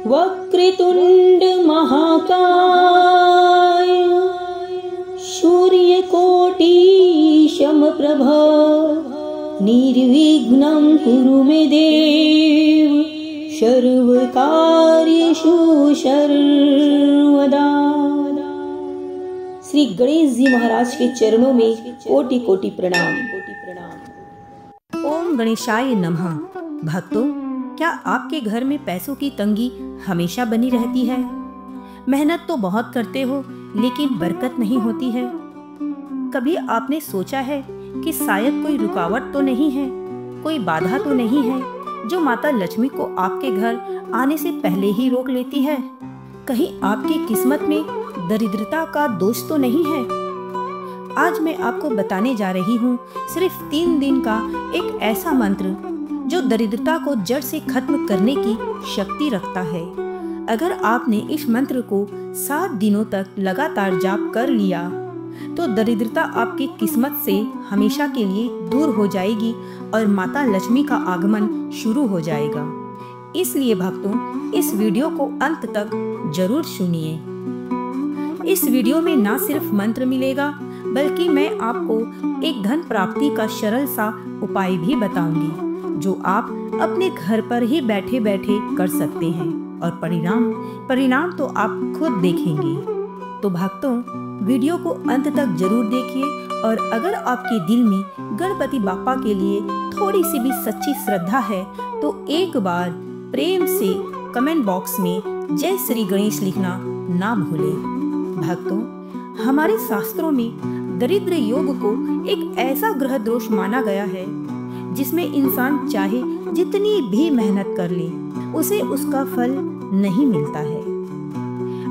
वक्रतुंड महाकाय सूर्यकोटि समप्रभ निर्विघ्नं कुरु मे देव सर्वकार्येषु सर्वदा। श्री गणेश जी महाराज के चरणों में कोटि कोटि प्रणाम। ओम गणेशाय नमः। भक्तों, क्या आपके घर में पैसों की तंगी हमेशा बनी रहती है? मेहनत तो बहुत करते हो लेकिन बरकत नहीं होती है। कभी आपने सोचा है कि शायद कोई रुकावट तो नहीं है, कोई बाधा तो नहीं है जो माता लक्ष्मी को आपके घर आने से पहले ही रोक लेती है? कहीं आपकी किस्मत में दरिद्रता का दोष तो नहीं है? आज मैं आपको बताने जा रही हूँ सिर्फ 3 दिन का एक ऐसा मंत्र जो दरिद्रता को जड़ से खत्म करने की शक्ति रखता है। अगर आपने इस मंत्र को 7 दिनों तक लगातार जाप कर लिया तो दरिद्रता आपकी किस्मत से हमेशा के लिए दूर हो जाएगी और माता लक्ष्मी का आगमन शुरू हो जाएगा। इसलिए भक्तों, इस वीडियो को अंत तक जरूर सुनिए। इस वीडियो में ना सिर्फ मंत्र मिलेगा बल्कि मैं आपको एक धन प्राप्ति का सरल सा उपाय भी बताऊंगी जो आप अपने घर पर ही बैठे बैठे कर सकते हैं और परिणाम तो आप खुद देखेंगे। तो भक्तों, वीडियो को अंत तक जरूर देखिए और अगर आपके दिल में गणपति बाप्पा के लिए थोड़ी सी भी सच्ची श्रद्धा है तो एक बार प्रेम से कमेंट बॉक्स में जय श्री गणेश लिखना ना भूलें। भक्तों, हमारे शास्त्रों में दरिद्र योग को एक ऐसा ग्रह दोष माना गया है जिसमें इंसान चाहे जितनी भी मेहनत कर ले उसे उसका फल नहीं मिलता है।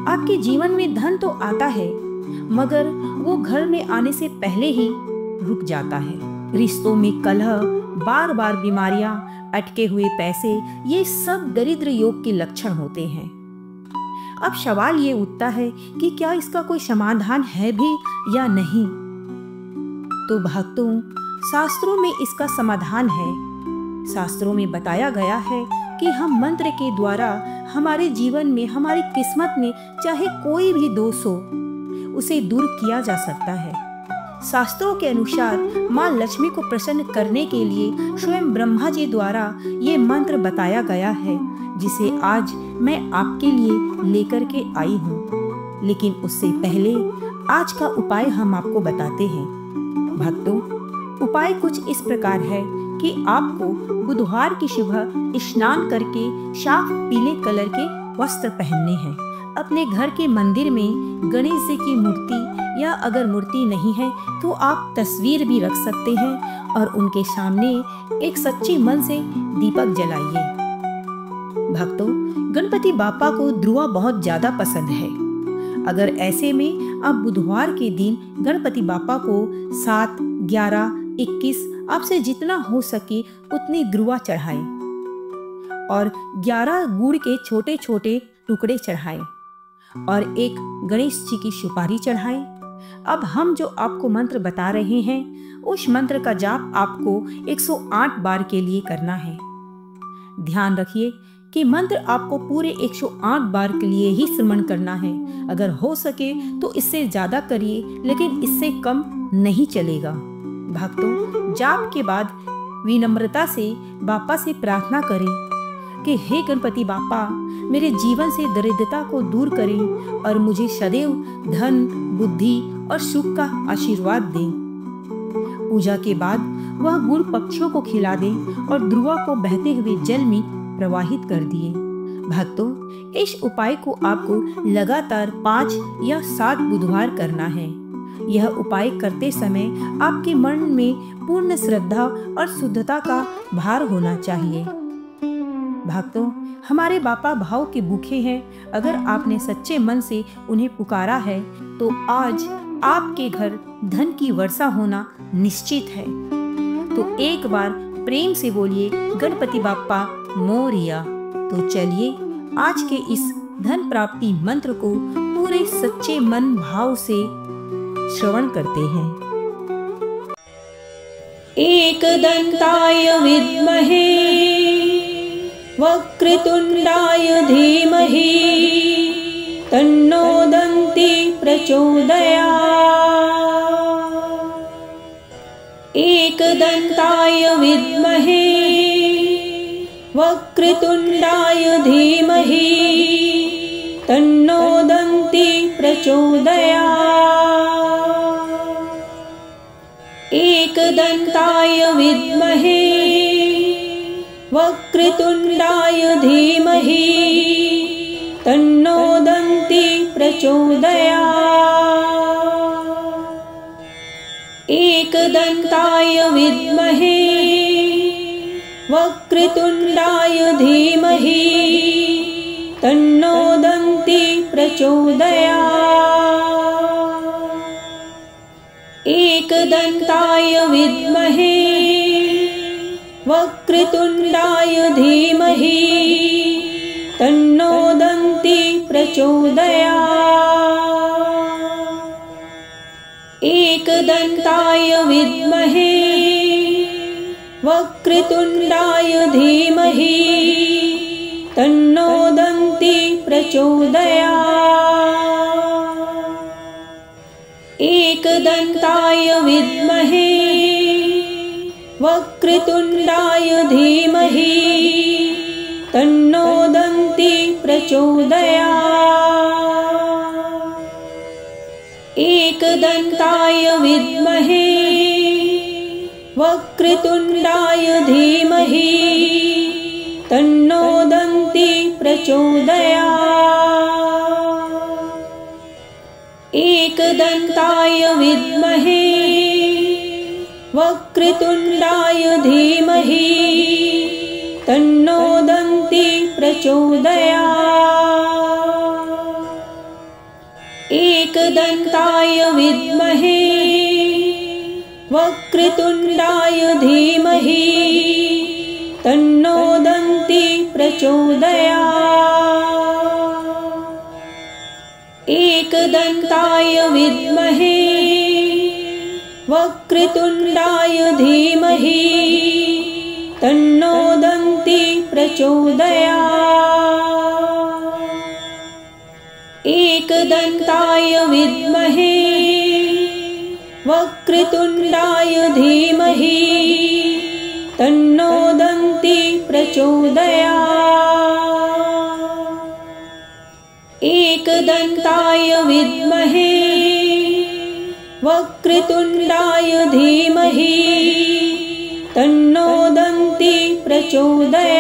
आपके जीवन में धन तो आता है मगर वो घर में आने से पहले ही रुक जाता है। रिश्तों में कलह, बार बार बीमारियां, अटके हुए पैसे, ये सब दरिद्र योग के लक्षण होते हैं। अब सवाल ये उठता है कि क्या इसका कोई समाधान है भी या नहीं? तो भक्तों, शास्त्रों में इसका समाधान है। शास्त्रों में बताया गया है कि हम मंत्र के द्वारा हमारे जीवन में, हमारी किस्मत में चाहे कोई भी दोष हो उसे दूर किया जा सकता है। शास्त्रों के अनुसार माँ लक्ष्मी को प्रसन्न करने के लिए स्वयं ब्रह्मा जी द्वारा ये मंत्र बताया गया है जिसे आज मैं आपके लिए लेकर के आई हूँ। लेकिन उससे पहले आज का उपाय हम आपको बताते हैं। भक्तों, उपाय कुछ इस प्रकार है कि आपको बुधवार की सुबह स्नान करके साफ पीले कलर के वस्त्र पहनने हैं। अपने घर के मंदिर में गणेश जी की मूर्ति या अगर मूर्ति नहीं है तो आप तस्वीर भी रख सकते हैं और उनके सामने एक सच्चे मन से दीपक जलाइए। भक्तों, गणपति बाप्पा को ध्रुवा बहुत ज्यादा पसंद है। अगर ऐसे में आप बुधवार के दिन गणपति बाप्पा को 7, 11, 21 आपसे जितना हो सके उतनी ध्रुवा चढ़ाएं और 11 गुड़ के छोटे छोटे टुकड़े चढ़ाएं और एक गणेश जी की सुपारी चढ़ाएं। अब हम जो आपको मंत्र बता रहे हैं उस मंत्र का जाप आपको 108 बार के लिए करना है। ध्यान रखिए कि मंत्र आपको पूरे 108 बार के लिए ही श्रवण करना है। अगर हो सके तो इससे ज्यादा करिए लेकिन इससे कम नहीं चलेगा। भक्तों, जाप के बाद विनम्रता से बाप्पा से प्रार्थना करें कि हे गणपति बाप्पा, मेरे जीवन से दरिद्रता को दूर करें और मुझे सदैव धन, बुद्धि और सुख का आशीर्वाद दें। पूजा के बाद वह गुड़ पक्षियों को खिला दें और ध्रुवा को बहते हुए जल में प्रवाहित कर दिए। भक्तों, इस उपाय को आपको लगातार 5 या 7 बुधवार करना है। यह उपाय करते समय आपके मन में पूर्ण श्रद्धा और शुद्धता का भार होना चाहिए। भक्तों, हमारे बाप्पा भाव के भूखे हैं। अगर आपने सच्चे मन से उन्हें पुकारा है तो आज आपके घर धन की वर्षा होना निश्चित है। तो एक बार प्रेम से बोलिए गणपति बाप्पा मोरिया। तो चलिए आज के इस धन प्राप्ति मंत्र को पूरे सच्चे मन भाव से श्रवण करते हैं। एकदंताय विद्महे वक्रतुण्डाय धीमहि तन्नो दन्ती प्रचोदयात्। एकदन्ताय विद्महे वक्रतुण्डाय धीमहि तन्नो दन्ती प्रचोदयात्। एकदन्ताय विद्महे वक्रतुण्डाय धीमहि तन्नो दन्ती प्रचोदयात्। एकदन्ताय विद्महे वक्रतुण्डाय धीमहि तन्नो दन्ती प्रचोदयात्। एकदन्ताय विद्महे वक्रतुण्डाय धीमहि तन्नो दन्ती प्रचोदयात्। एकदन्ताय विद्महे वक्रतुण्डाय धीमहि तन्नो दन्ती प्रचोदयात्। एकदन्ताय विद्महे वक्रतुण्डाय धीमहि तन्नो दन्ती प्रचोदयात्। एकदन्ताय विद्महे वक्रतुण्डाय धीमहि तन्नो दन्ती प्रचोदयात्। एकदन्ताय विद्महे वक्रतुण्डाय धीमहि तन्नो दन्ती प्रचोदयात्। एकदन्ताय विद्महे वक्रतुण्डाय धीमहि तन्नो दन्ती प्रचोदयात्। एकदन्ताय विद्महे वक्रतुण्डाय धीमहि तन्नो दन्ती प्रचोदयात्। एकदन्ताय विद्महे वक्रतुण्डाय धीमहि तन्नो दन्ती प्रचोदयात्। एकदन्ताय विद्महे वक्रतुण्डाय धीमहि तन्नो दन्ती प्रचोदयात्।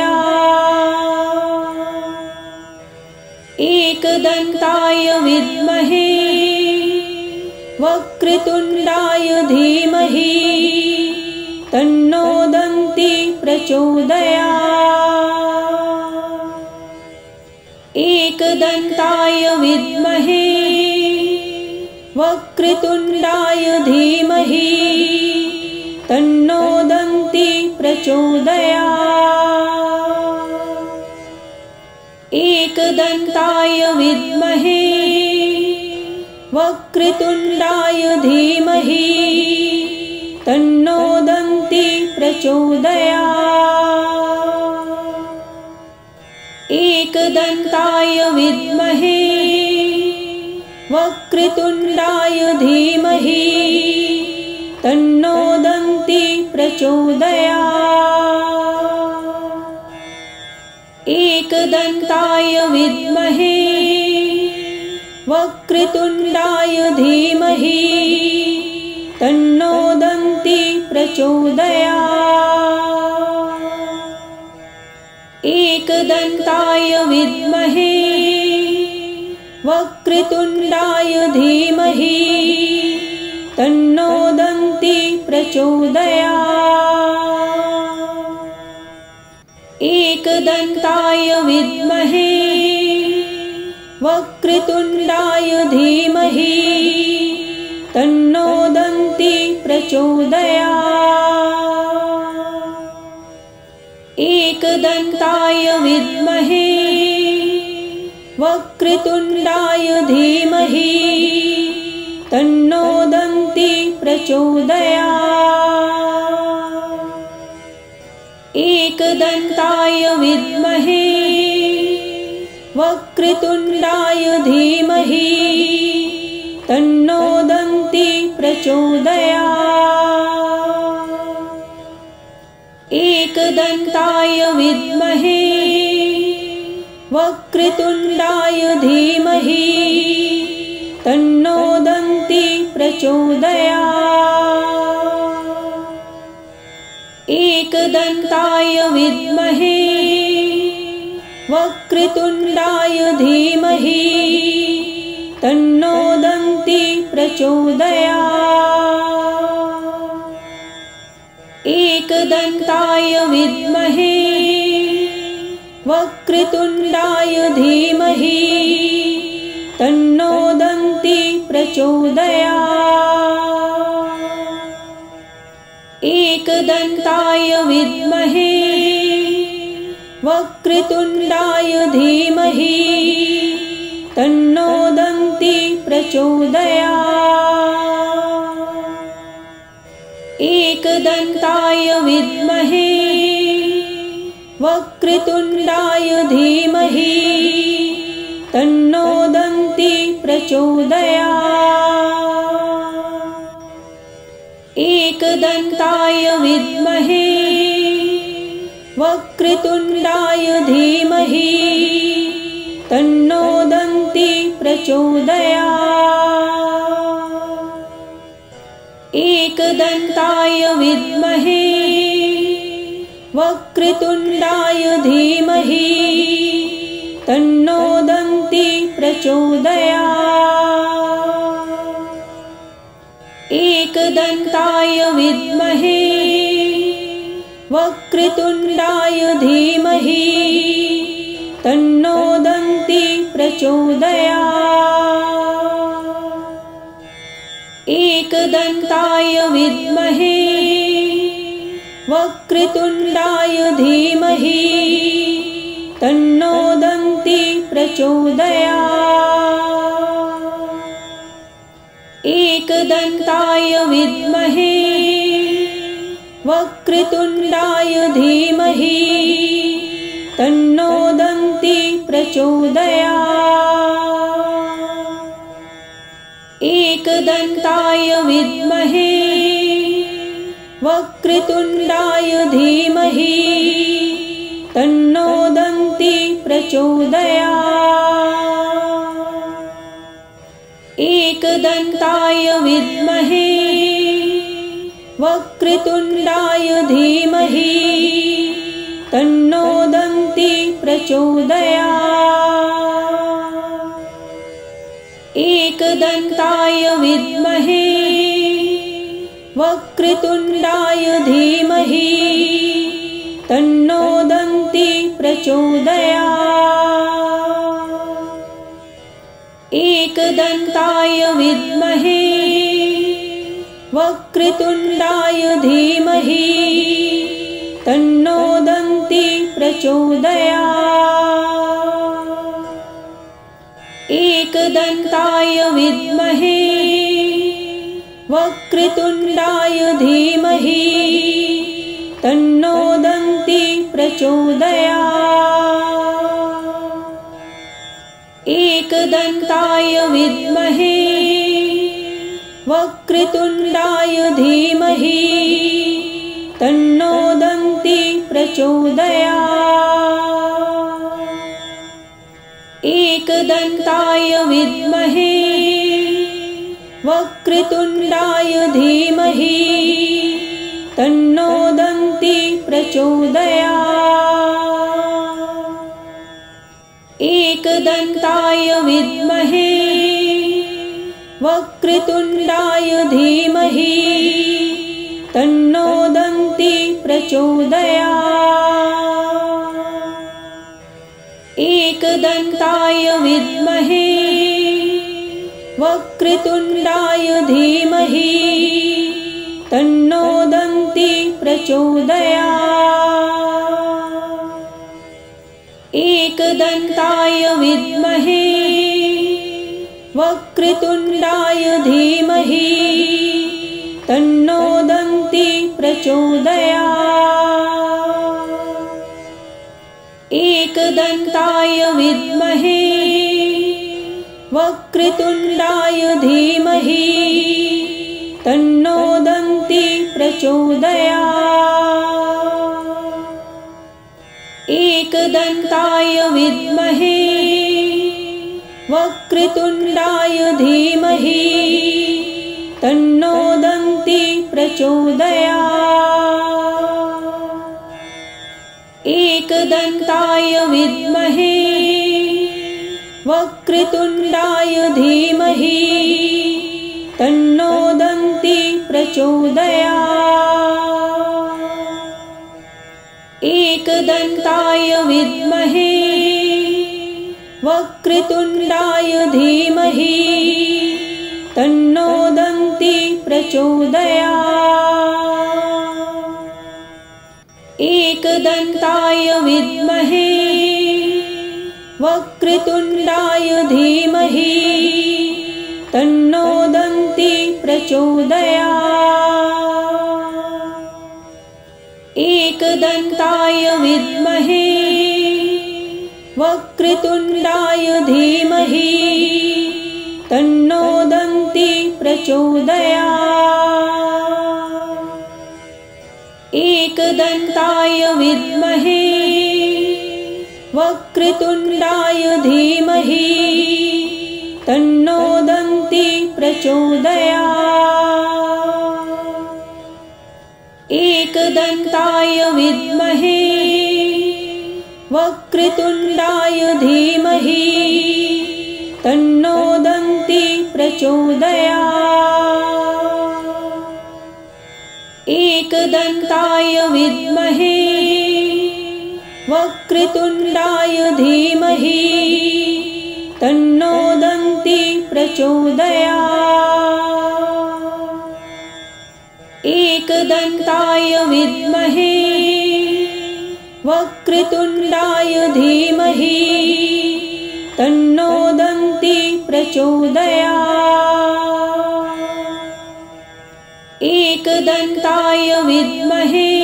एकदन्ताय विद्महे वक्रतुण्डाय धीमहि तन्नो दन्ती प्रचोदयात्। एकदन्ताय विद्महे वक्रतुण्डाय धीमहि तन्नो दन्ती प्रचोदयात्। एकदन्ताय विद्महे वक्रतुण्डाय धीमहि तन्नो दन्ती प्रचोदयात्। एकदन्ताय विद्महे वक्रतुण्डाय धीमहि तन्नो दन्ती प्रचोदयात्। एकदन्ताय विद्महे वक्रतुण्डाय धीमहि तन्नो दन्ती प्रचोदयात्। एकदन्ताय विद्महे वक्रतुण्डाय धीमहि तन्नो दन्ती प्रचोदयात्। एकदन्ताय विद्महे वक्रतुण्डाय धीमहि तन्नो दन्ती प्रचोदयात्। एकदन्ताय विद्महे वक्रतुण्डाय धीमहि तन्नो दन्ती प्रचोदयात्। एकदन्ताय विद्महे वक्रतुण्डाय धीमहि तन्नो दन्ती प्रचोदयात्। एकदन्ताय विद्महे वक्रतुण्डाय धीमहि तन्नो दन्ती प्रचोदयात्। एकदन्ताय विद्महे वक्रतुण्डाय धीमहि तन्नो दन्ती प्रचोदयात्। एकदन्ताय विद्महे वक्रतुण्डाय धीमहि तन्नो दन्ती प्रचोदयात्। एकदन्ताय विद्महे वक्रतुण्डाय धीमहि तन्नो दन्ती प्रचोदयात्। एकदन्ताय विद्महे वक्रतुण्डाय धीमहि तन्नो दन्ती प्रचोदयात्। एकदन्ताय विद्महे वक्रतुण्डाय धीमहि तन्नो दन्ती प्रचोदयात्। एकदन्ताय विद्महे वक्रतुण्डाय धीमहि तन्नो दन्ती प्रचोदयात्। एकदन्ताय विद्महे वक्रतुण्डाय धीमहि तन्नो दन्ती प्रचोदयात्। एकदन्ताय विद्महे वक्रतुण्डाय धीमहि तन्नो दन्ती प्रचोदयात्। एकदन्ताय विद्महे वक्रतुण्डाय धीमहि तन्नो दन्ती प्रचोदयात्। एकदन्ताय विद्महे वक्रतुण्डाय धीमहि तन्नो दन्ती प्रचोदयात्। एकदन्ताय विद्महे वक्रतुण्डाय धीमहि तन्नो दन्ती प्रचोदयात्। एकदन्ताय विद्महे वक्रतुण्डाय धीमहि तन्नो दन्ती प्रचोदयात्। एकदन्ताय विद्महे वक्रतुण्डाय धीमहि तन्नो दन्ती प्रचोदयात्। एकदन्ताय विद्महे वक्रतुण्डाय धीमहि तन्नो दन्ती प्रचोदयात्। एकदन्ताय विद्महे वक्रतुण्डाय धीमहि तन्नो दन्ती प्रचोदयात्। एकदन्ताय विद्महे वक्रतुण्डाय धीमहि तन्नो दन्ती प्रचोदयात्। एकदन्ताय विद्महे वक्रतुण्डाय धीमहि तन्नो दन्ती प्रचोदयात्। एकदन्ताय विद्महे वक्रतुण्डाय धीमहि तन्नो दन्ती प्रचोदयात्। एकदन्ताय विद्महे वक्रतुण्डाय धीमहि तन्नो दन्ती प्रचोदयात्। एकदन्ताय विद्महे वक्रतुण्डाय धीमहि तन्नो दन्ती प्रचोदयात्। एकदन्ताय विद्महे वक्रतुण्डाय धीमहि तन्नो दन्ती प्रचोदयात्। एकदन्ताय विद्महे वक्रतुण्डाय धीमहि तन्नो दन्ती प्रचोदयात्। एकदन्ताय विद्महे वक्रतुण्डाय धीमहि तन्नो दन्ती प्रचोदयात्। एकदन्ताय विद्महे वक्रतुण्डाय धीमहि तन्नो दन्ती प्रचोदयात्। एकदन्ताय विद्महे वक्रतुण्डाय धीमहि तन्नो दन्ती प्रचोदयात्। एकदन्ताय विद्महे वक्रतुण्डाय धीमहि तन्नो दन्ती प्रचोदयात्। एकदन्ताय विद्महे वक्रतुण्डाय धीमहि तन्नो दन्ती प्रचोदयात्। एकदन्ताय विद्महे वक्रतुण्डाय धीमहि तन्नो दन्ती प्रचोदयात्। एकदन्ताय विद्महे वक्रतुण्डाय धीमहि तन्नो दन्ती प्रचोदयात्। एकदन्ताय विद्महे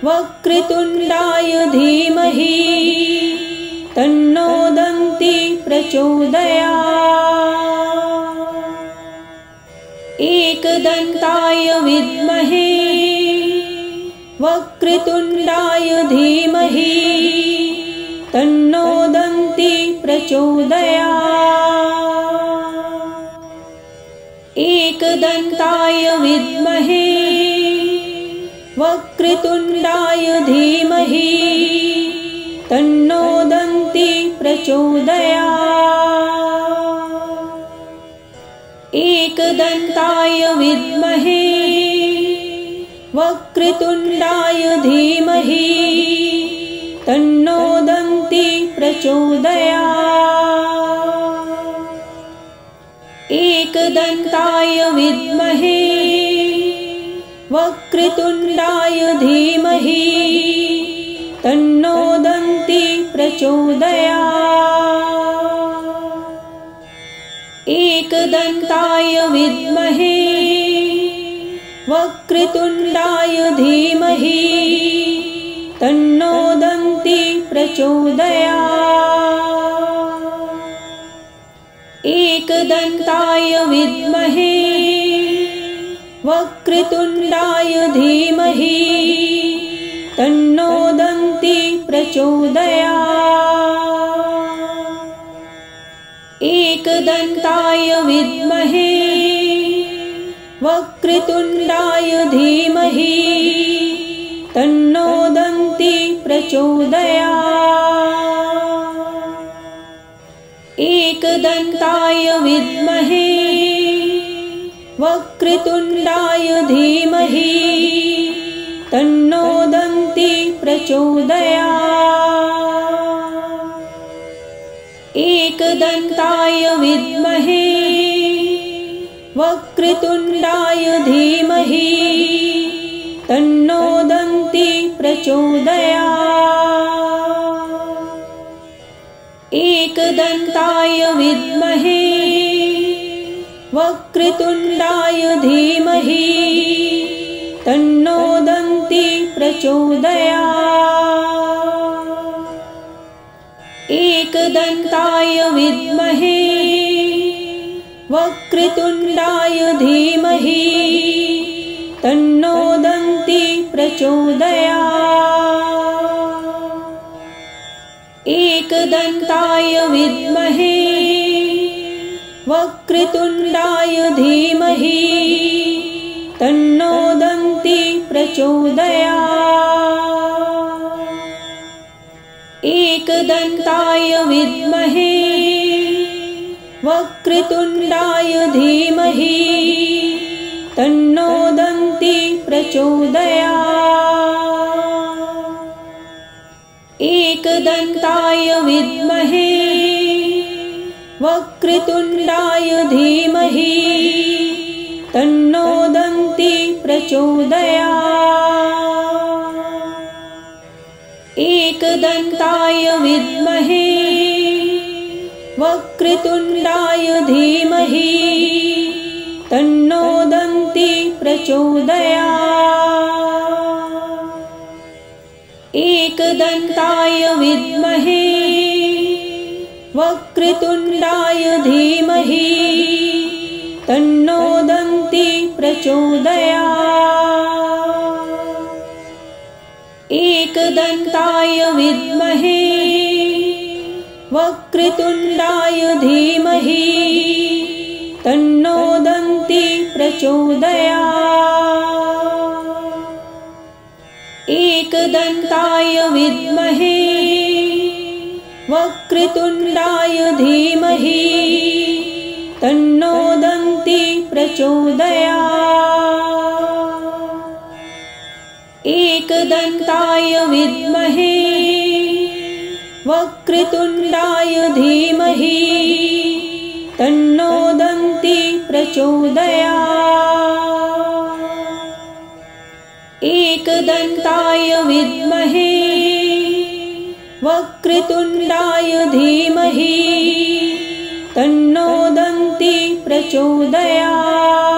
वक्रतुण्डाय धीमहि तन्नो दन्ती प्रचोदयात्। एकदन्ताय विद्महे वक्रतुण्डाय धीमहि तन्नो दन्ती प्रचोदयात्। एकदन्ताय विद्महे वक्रतुण्डाय धीमहि तन्नो दन्ती प्रचोदयात्। एकदन्ताय विद्महे वक्रतुण्डाय धीमहि तन्नो दन्ती प्रचोदयात्। एकदन्ताय विद्महे वक्रतुण्डाय धीमहि तन्नो दन्ती प्रचोदयात्। एकदन्ताय विद्महे वक्रतुण्डाय धीमहि तन्नो दन्ती प्रचोदयात्। एकदन्ताय विद्महे वक्रतुण्डाय धीमहि तन्नो दन्ती प्रचोदयात्। एकदन्ताय विद्महे वक्रतुण्डाय धीमहि तन्नो दन्ती प्रचोदयात्। एकदन्ताय विद्महे वक्रतुण्डाय धीमहि तन्नो दन्ती प्रचोदयात्। एकदन्ताय विद्महे वक्रतुण्डाय धीमहि तन्नो दन्ती प्रचोदयात्। एकदन्ताय विद्महे वक्रतुण्डाय धीमहि तन्नो दन्ती प्रचोदयात्। एकदन्ताय विद्महे वक्रतुण्डाय धीमहि तन्नो दन्ती प्रचोदयात्। एकदन्ताय विद्महे वक्रतुण्डाय धीमहि तन्नो दन्ती प्रचोदयात्। एकदन्ताय विद्महे वक्रतुण्डाय धीमहि तन्नो दन्ती प्रचोदयात्। एकदन्ताय विद्महे वक्रतुण्डाय धीमहि तन्नो दन्ती प्रचोदयात्। एकदन्ताय विद्महे वक्रतुण्डाय धीमहि तन्नो दन्ती प्रचोदयात्। एकदन्ताय विद्महे वक्रतुण्डाय धीमहि तन्नो दन्ती प्रचोदयात्। एकदन्ताय विद्महे वक्रतुण्डाय धीमहि तन्नो दन्ती प्रचोदयात्। एकदन्ताय विद्महे वक्रतुण्डाय धीमहि तन्नो दन्ती प्रचोदयात्। एकदन्ताय विद्महे वक्रतुण्डाय धीमहि तन्नो दन्ती प्रचोदयात्। एकदन्ताय विद्महे वक्रतुण्डाय धीमहि तन्नो दन्ती प्रचोदयात्।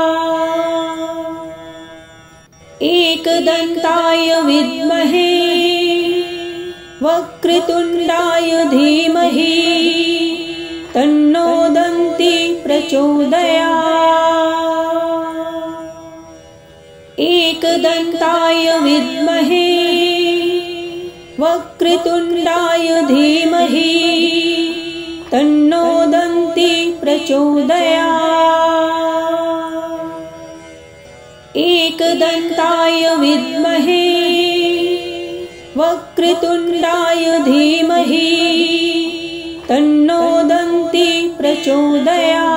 एकदन्ताय विद्महे वक्रतुण्डाय धीमहि तन्नो दन्ती प्रचोदयात्। एकदन्ताय विद्महे वक्रतुण्डाय धीमहि तन्नो दन्ती प्रचोदयात्। एकदन्ताय विद्महे वक्रतुण्डाय धीमहि तन्नो दन्ती प्रचोदयात्।